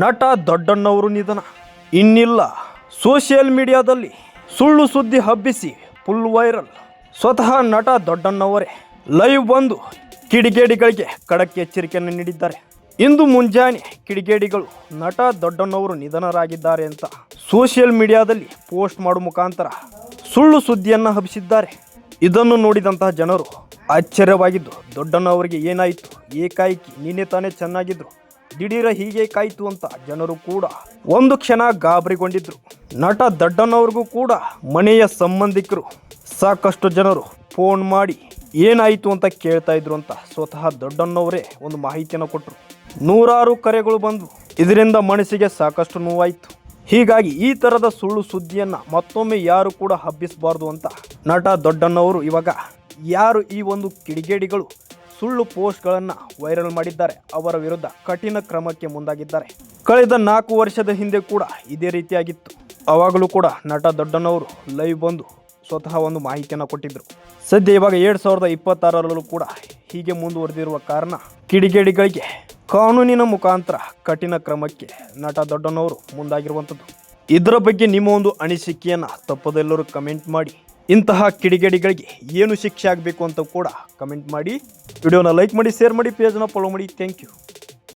ನಟ ದೊಡ್ಡಣ್ಣವರು ನಿಧನ. ಇನ್ನಿಲ್ಲ ಸೋಷಿಯಲ್ ಮೀಡಿಯಾದಲ್ಲಿ ಸುಳ್ಳು ಸುದ್ದಿ ಹಬ್ಬಿಸಿ ಫುಲ್ ವೈರಲ್. ಸ್ವತಃ ನಟ ದೊಡ್ಡಣ್ಣವರೇ ಲೈವ್ ಬಂದು ಕಿಡಿಗೇಡಿಗಳಿಗೆ ಖಡಕ್ ಎಚ್ಚರಿಕೆಯನ್ನು ನೀಡಿದ್ದಾರೆ. ಇಂದು ಮುಂಜಾನೆ ಕಿಡಿಗೇಡಿಗಳು ನಟ ದೊಡ್ಡಣ್ಣವರು ನಿಧನರಾಗಿದ್ದಾರೆ ಅಂತ ಸೋಷಿಯಲ್ ಮೀಡಿಯಾದಲ್ಲಿ ಪೋಸ್ಟ್ ಮಾಡುವ ಮುಖಾಂತರ ಸುಳ್ಳು ಸುದ್ದಿಯನ್ನು ಹಬ್ಬಿಸಿದ್ದಾರೆ. ಇದನ್ನು ನೋಡಿದಂತಹ ಜನರು ಆಶ್ಚರ್ಯವಾಗಿದ್ದು, ದೊಡ್ಡಣ್ಣವರಿಗೆ ಏನಾಯಿತು, ಏಕಾಏಕಿ ನಿನ್ನೆ ತಾನೇ ಚೆನ್ನಾಗಿದ್ರು, ದಿಢೀರ ಹೀಗೆ ಕಾಯ್ತು ಅಂತ ಜನರು ಕೂಡ ಒಂದು ಕ್ಷಣ ಗಾಬರಿಗೊಂಡಿದ್ರು. ನಟ ದೊಡ್ಡಣ್ಣವ್ರಿಗೂ ಕೂಡ ಮನೆಯ ಸಂಬಂಧಿಕರು ಸಾಕಷ್ಟು ಜನರು ಫೋನ್ ಮಾಡಿ ಏನಾಯಿತು ಅಂತ ಕೇಳ್ತಾ ಇದ್ರು ಅಂತ ಸ್ವತಃ ದೊಡ್ಡಣ್ಣವರೇ ಒಂದು ಮಾಹಿತಿಯನ್ನು ಕೊಟ್ಟರು. ನೂರಾರು ಕರೆಗಳು ಬಂದು ಇದರಿಂದ ಮನಸ್ಸಿಗೆ ಸಾಕಷ್ಟು ನೋವಾಯಿತು. ಹೀಗಾಗಿ ಈ ಥರದ ಸುಳ್ಳು ಸುದ್ದಿಯನ್ನು ಮತ್ತೊಮ್ಮೆ ಯಾರು ಕೂಡ ಹಬ್ಬಿಸಬಾರ್ದು ಅಂತ ನಟ ದೊಡ್ಡಣ್ಣವರು ಇವಾಗ ಯಾರು ಈ ಒಂದು ಕಿಡಿಗೇಡಿಗಳು ಸುಳ್ಳು ಪೋಸ್ಟ್ಗಳನ್ನು ವೈರಲ್ ಮಾಡಿದ್ದಾರೆ ಅವರ ವಿರುದ್ಧ ಕಠಿಣ ಕ್ರಮಕ್ಕೆ ಮುಂದಾಗಿದ್ದಾರೆ. ಕಳೆದ 4 ವರ್ಷದ ಹಿಂದೆ ಕೂಡ ಇದೇ ರೀತಿಯಾಗಿತ್ತು. ಅವಾಗಲೂ ಕೂಡ ನಟ ದೊಡ್ಡಣ್ಣವರು ಲೈವ್ ಬಂದು ಸ್ವತಃ ಒಂದು ಮಾಹಿತಿಯನ್ನು ಕೊಟ್ಟಿದ್ದರು. ಸದ್ಯ ಇವಾಗ 2026ರಲ್ಲೂ ಕೂಡ ಹೀಗೆ ಮುಂದುವರೆದಿರುವ ಕಾರಣ ಕಿಡಿಗೇಡಿಗಳಿಗೆ ಕಾನೂನಿನ ಮುಖಾಂತರ ಕಠಿಣ ಕ್ರಮಕ್ಕೆ ನಟ ದೊಡ್ಡಣ್ಣವರು ಮುಂದಾಗಿರುವಂಥದ್ದು. ಇದರ ಬಗ್ಗೆ ನಿಮ್ಮ ಒಂದು ಅನಿಸಿಕೆಯನ್ನು ತಪ್ಪದೆಲ್ಲರೂ ಕಮೆಂಟ್ ಮಾಡಿ. ಇಂತಹ ಕಿಡಿಗೇಡಿಗಳಿಗೆ ಏನು ಶಿಕ್ಷೆ ಆಗಬೇಕು ಅಂತ ಕೂಡ ಕಮೆಂಟ್ ಮಾಡಿ. ವಿಡಿಯೋನ ಲೈಕ್ ಮಾಡಿ, ಶೇರ್ ಮಾಡಿ, ಪೇಜ್ನ ಫಾಲೋ ಮಾಡಿ. Thank you.